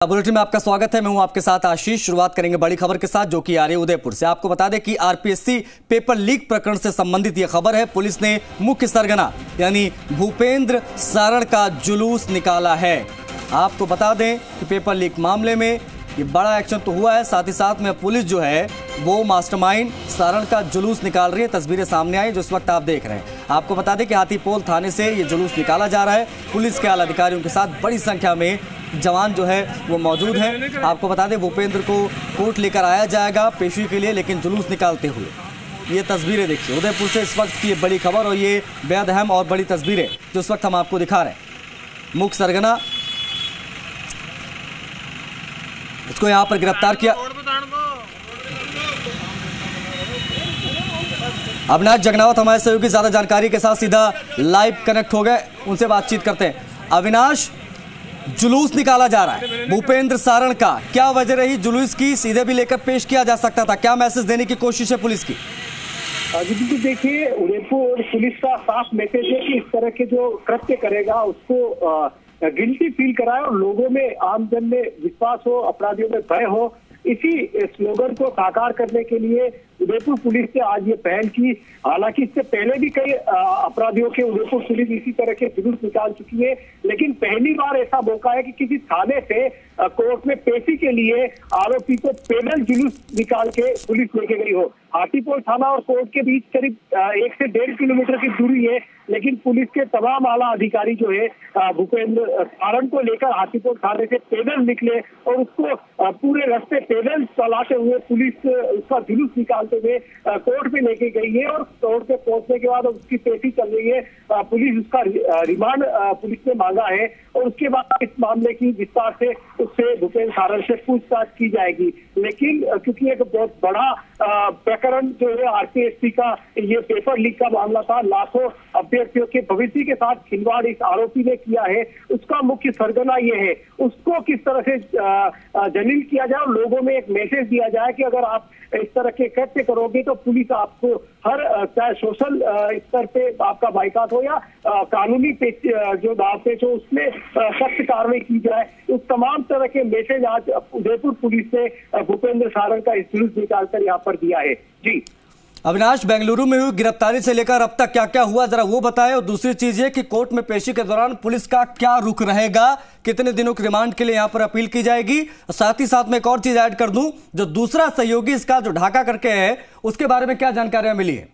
Bulletin में आपका स्वागत है। मैं हूं आपके साथ आशीष। शुरुआत करेंगे बड़ी खबर के साथ जो कि आ रही है उदयपुर से। आपको बता दें कि आरपीएससी पेपर लीक प्रकरण से संबंधित यह खबर है। पुलिस ने मुख्य सरगना यानी भूपेंद्र सारण का जुलूस निकाला है। आपको बता दें कि पेपर लीक मामले में ये बड़ा एक्शन तो हुआ है, साथ ही साथ में पुलिस जो है वो मास्टरमाइंड सारण का जुलूस निकाल रही है। तस्वीरें सामने आई जो इस वक्त आप देख रहे हैं। आपको बता दें कि हाथीपोल थाने से ये जुलूस निकाला जा रहा है। पुलिस के आला अधिकारियों के साथ बड़ी संख्या में जवान जो है वो मौजूद हैं। आपको बता दें भूपेंद्र को कोर्ट लेकर आया जाएगा पेशी के लिए, लेकिन जुलूस निकालते हुए ये तस्वीरें देखिए उदयपुर से इस वक्त की ये बड़ी खबर और ये बेहद अहम और बड़ी तस्वीरें जो इस वक्त हम आपको दिखा रहे हैं। मुख्य सरगना इसको यहाँ पर गिरफ्तार किया। अविनाश जगनावत हमारे सहयोगी ज्यादा जानकारी के साथ सीधा लाइव कनेक्ट हो गए, उनसे बातचीत करते हैं। अविनाश, जुलूस निकाला जा रहा है भूपेंद्र सारण का, क्या वजह रही जुलूस की? सीधे भी लेकर पेश किया जा सकता था, क्या मैसेज देने की कोशिश है पुलिस की? जी देखिए, उदयपुर पुलिस का साफ मैसेज है कि इस तरह के जो कृत्य करेगा उसको गिल्टी फील कराए और लोगों में, आमजन में विश्वास हो, अपराधियों में भय हो। इसी स्लोगन को साकार करने के लिए उदयपुर पुलिस ने आज ये पहल की। हालांकि इससे पहले भी कई अपराधियों के उदयपुर पुलिस इसी तरह के जुलूस निकाल चुकी है, लेकिन पहली बार ऐसा मौका है कि किसी थाने से कोर्ट में पेशी के लिए आरोपी को पैदल जुलूस निकाल के पुलिस लेके गई हो। हाथीपोल थाना और कोर्ट के बीच करीब 1 से 1.5 किलोमीटर की दूरी है, लेकिन पुलिस के तमाम आला अधिकारी जो है भूपेंद्र सारण को लेकर हाथीपोल थाने से पैदल निकले और उसको पूरे रास्ते पैदल चलाते हुए पुलिस उसका जुलूस निकालते हुए कोर्ट में लेके गई है और कोर्ट पे पहुंचने के बाद उसकी पेशी चल रही है। पुलिस उसका रिमांड पुलिस ने मांगा है और उसके बाद इस मामले की विस्तार से उससे भूपेंद्र सारण से पूछताछ की जाएगी। लेकिन क्योंकि एक बहुत बड़ा प्रकरण जो है आरपीएससी का ये पेपर लीक का मामला था, लाखों अभ्यर्थियों के भविष्य के साथ खिलवाड़ इस आरोपी ने किया है, उसका मुख्य सरगना ये है। उसको किस तरह से जलील किया जाए और लोगों में एक मैसेज दिया जाए कि अगर आप इस तरह के कृत्य करोगे तो पुलिस आपको हर, चाहे सोशल स्तर पे आपका बाइकाट हो या कानूनी जो दाव पेच हो, उसमें सख्त कार्रवाई की जाए। उस तमाम तरह के मैसेज आज उदयपुर पुलिस ने भूपेंद्र सारण का जुलूस निकालकर यहाँ पर दिया है। जी अविनाश, बेंगलुरु में हुई गिरफ्तारी से लेकर अब तक क्या क्या हुआ जरा वो बताएं, और दूसरी चीज ये कि कोर्ट में पेशी के दौरान पुलिस का क्या रुख रहेगा, कितने दिनों के रिमांड के लिए यहां पर अपील की जाएगी? साथ ही साथ में एक और चीज ऐड कर दूं, जो दूसरा सहयोगी इसका जो ढाका करके है उसके बारे में क्या जानकारियां मिली है?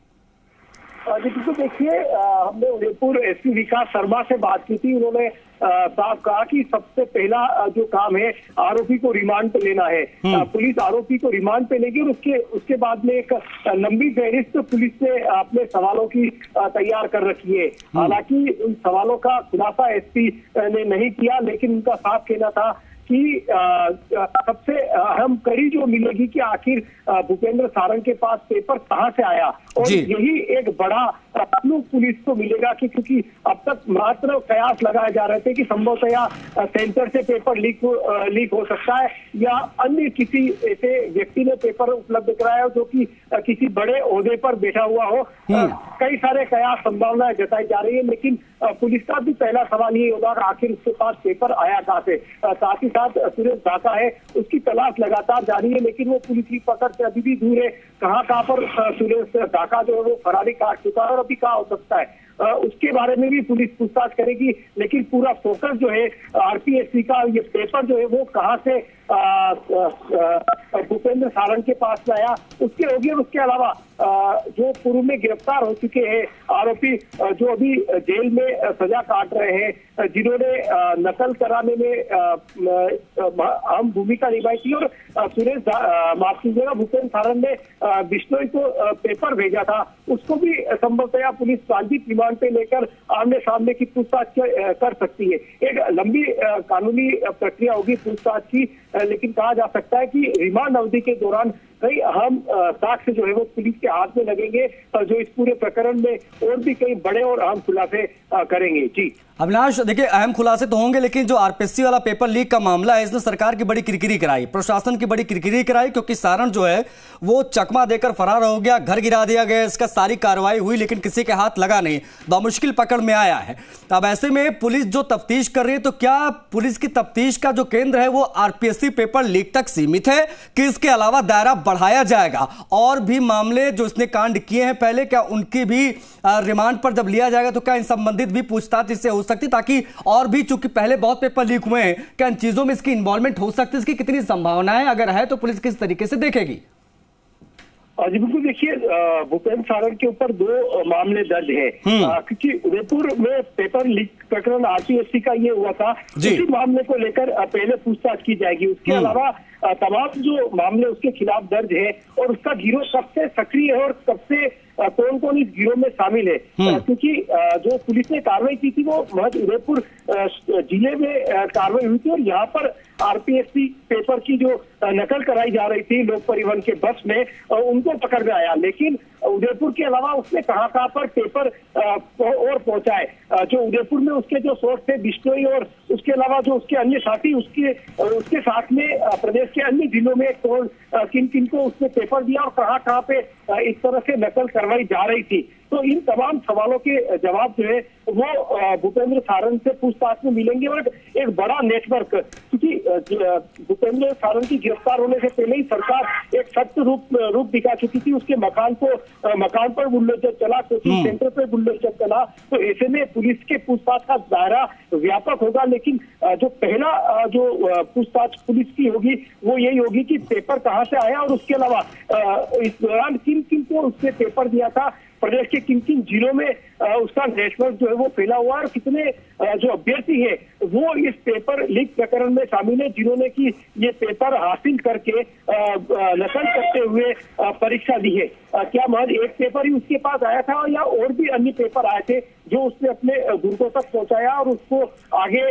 जी देखिए, हमने उदयपुर एसपी विकास शर्मा से बात की थी। उन्होंने साफ कहा कि सबसे पहला जो काम है आरोपी को रिमांड पे लेना है। पुलिस आरोपी को रिमांड पे लेगी और उसके बाद में एक लंबी फहरिस्त पुलिस ने अपने सवालों की तैयार कर रखी है। हालांकि उन सवालों का खुलासा एसपी ने नहीं किया, लेकिन उनका साफ कहना था कि सबसे अहम कड़ी जो मिलेगी कि आखिर भूपेंद्र सारण के पास पेपर कहां से आया, और यही एक बड़ा क्लू पुलिस को मिलेगा कि क्योंकि अब तक मात्र कयास लगाए जा रहे थे कि संभवतया सेंटर से पेपर लीक हो सकता है या अन्य किसी ऐसे व्यक्ति ने पेपर उपलब्ध कराया हो जो कि किसी बड़े ओहदे पर बैठा हुआ हो। कई सारे कयास संभावनाएं जताई जा रही है, लेकिन पुलिस का भी पहला सवाल ये होगा कि आखिर उसके पास पेपर आया कहां से। साथ ही साथ सुरेश ढाका है, उसकी तलाश लगातार जारी है, लेकिन वो पुलिस की पकड़ से अभी भी दूर है। कहां पर सुरेश ढाका जो है वो फरारी काट चुका है और अभी कहां हो सकता है उसके बारे में भी पुलिस पूछताछ करेगी। लेकिन पूरा फोकस जो है आरपीएससी का ये पेपर जो है वो कहां से भूपेंद्र सारण के पास आया उसके होगी। और उसके अलावा जो पूर्व में गिरफ्तार हो चुके हैं आरोपी जो अभी जेल में सजा काट रहे हैं, जिन्होंने नकल कराने में अहम भूमिका निभाई थी और सुरेश माफ कीजिएगा भूपेंद्र सारण ने बिश्नोई को पेपर भेजा था, उसको भी संभवतया पुलिस ट्रांजिट रिमांड पे लेकर आमने सामने की पूछताछ कर सकती है। एक लंबी कानूनी प्रक्रिया होगी पूछताछ की, लेकिन कहा जा सकता है कि रिमांड अवधि के दौरान कई अहम साक्ष्य जो है वो पुलिस के हाथ में लगेंगे, जो इस पूरे प्रकरण में और भी कई बड़े और अहम खुलासे करेंगे। जी अविनाश, देखिए अहम खुलासे तो होंगे, लेकिन जो आरपीएससी वाला पेपर लीक का मामला है, इसने सरकार की बड़ी किरकिरी कराई, प्रशासन की बड़ी किरकिरी कराई, क्योंकि सारण जो है वो चकमा देकर फरार हो गया, घर गिरा दिया गया, इसका सारी कार्रवाई हुई लेकिन किसी के हाथ लगा नहीं, बामुश्किल पकड़ में आया है। अब ऐसे में पुलिस जो तफ्तीश कर रही है, तो क्या पुलिस की तफ्तीश का जो केंद्र है वो आरपीएससी पेपर लीक तक सीमित है कि इसके अलावा दायरा बढ़ाया जाएगा? और भी मामले जो इसने कांड किए हैं पहले, क्या उनकी भी रिमांड पर जब लिया जाएगा तो क्या इन संबंधित भी पूछताछ इससे हो सकती, ताकि और भी, चूंकि पहले बहुत पेपर लीक हुए हैं, क्या इन चीजों में इसकी इन्वॉल्वमेंट हो सकती है? इसकी कितनी संभावना है, अगर है तो पुलिस किस तरीके से देखेगी? जी बिल्कुल, देखिए भूपेंद्र सारण के ऊपर 2 मामले दर्ज हैं, क्योंकि उदयपुर में पेपर लीक प्रकरण आरपीएससी का ये हुआ था, इसी मामले को लेकर पहले पूछताछ की जाएगी। उसके अलावा तमाम जो मामले उसके खिलाफ दर्ज है और उसका गिरोह कब से सक्रिय है और कब से कौन कौन इस गिरोह में शामिल है, क्योंकि जो पुलिस ने कार्रवाई की थी वो महज उदयपुर जिले में कार्रवाई हुई थी और यहाँ पर आरपीएससी पेपर की जो नकल कराई जा रही थी लोक परिवहन के बस में, उनको पकड़ में आया। लेकिन उदयपुर के अलावा उसने कहां पर पेपर और पहुंचाए, जो उदयपुर में उसके जो सोर्स थे बिश्नोई और उसके अलावा जो उसके अन्य साथी उसके साथ में प्रदेश के अन्य जिलों में कौन किन किन को उसने पेपर दिया और कहां पे इस तरह से नकल करवाई जा रही थी। तो इन तमाम सवालों के जवाब जो है वो भूपेंद्र सारण से पूछताछ में मिलेंगे। और एक बड़ा नेटवर्क, क्योंकि भूपेंद्र सारण की गिरफ्तार होने से पहले ही सरकार एक सख्त रूप दिखा चुकी थी, उसके मकान पर बुलडोजर चला, कोचिंग सेंटर पर बुलडोजर चला, तो ऐसे में पुलिस के पूछताछ का दायरा व्यापक होगा। लेकिन जो पहला जो पूछताछ पुलिस की होगी वो यही होगी कि पेपर कहाँ से आया और उसके अलावा इस दौरान किन किन को उसने पेपर दिया था, प्रदेश के किन किन जिलों में उसका नेटवर्क जो है वो फैला हुआ है और कितने जो अभ्यर्थी है वो इस पेपर लीक प्रकरण में शामिल है, जिन्होंने की ये पेपर हासिल करके नकल करते हुए परीक्षा दी है। क्या महज एक पेपर ही उसके पास आया था या और भी अन्य पेपर आए थे जो उसने अपने गुर्गों तक पहुंचाया और उसको आगे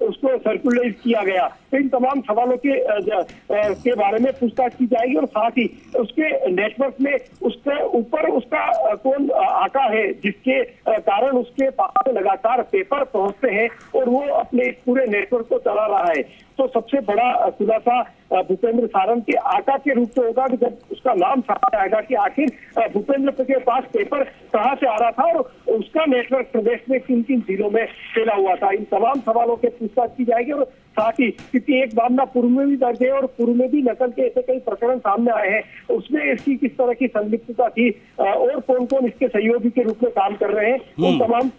उसको सर्कुलराइज किया गया? तो इन तमाम सवालों के बारे में पूछताछ की जाएगी और साथ ही उसके नेटवर्क में उसके ऊपर उसका कौन आका है जिसके कारण उसके पास लगातार पेपर पहुंचते हैं और वो अपने पूरे नेटवर्क को चला रहा है। तो सबसे बड़ा खुलासा भूपेंद्र सारण के आका के रूप में होगा कि जब उसका नाम सामने आएगा कि आखिर भूपेंद्र के पास पेपर कहां से आ रहा था और उसका नेटवर्क प्रदेश में किन किन जिलों में फैला हुआ था। इन तमाम सवालों के पूछताछ की जाएगी और साथ ही, क्योंकि एक मामला पूर्व में भी दर्ज है और पूर्व में भी नकल के ऐसे कई प्रकरण सामने आए हैं, उसमें इसकी किस तरह की संलिप्तता थी और कौन कौन इसके सहयोगी के रूप में काम कर रहे हैं, उन तमाम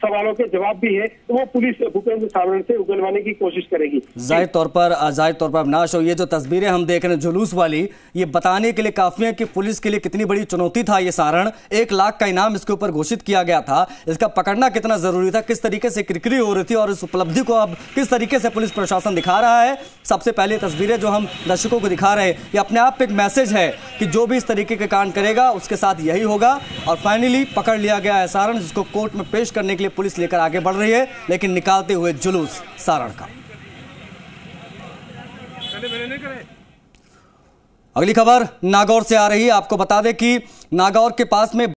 सवालों के जवाब भी है वो पुलिस भूपेंद्र सारण से उगलवाने की कोशिश करेगी। जाहिर तौर पर अविनाश, और ये जो तस्वीरें हम देख रहे हैं जुलूस वाली, ये बताने के लिए काफी है कि पुलिस के लिए कितनी बड़ी चुनौती था ये सारण। 1 लाख का इनाम इसके ऊपर घोषित किया गया था, इसका पकड़ना कितना जरूरी था, किस तरीके से किरकिरी हो रही थी और इस उपलब्धि को अब किस तरीके से पुलिस प्रशासन दिखा रहा है। सबसे पहले तस्वीरें जो हम दर्शकों को दिखा रहे हैं, ये अपने आप एक मैसेज है कि जो भी इस तरीके के कांड करेगा उसके साथ यही होगा। और फाइनली पकड़ लिया गया है सारण, जिसको कोर्ट में पेश करने के लिए पुलिस लेकर आगे बढ़ रही है, लेकिन निकालते हुए जुलूस सारण का। अगली खबर नागौर से आ रही है। आपको बता दें कि नागौर के पास में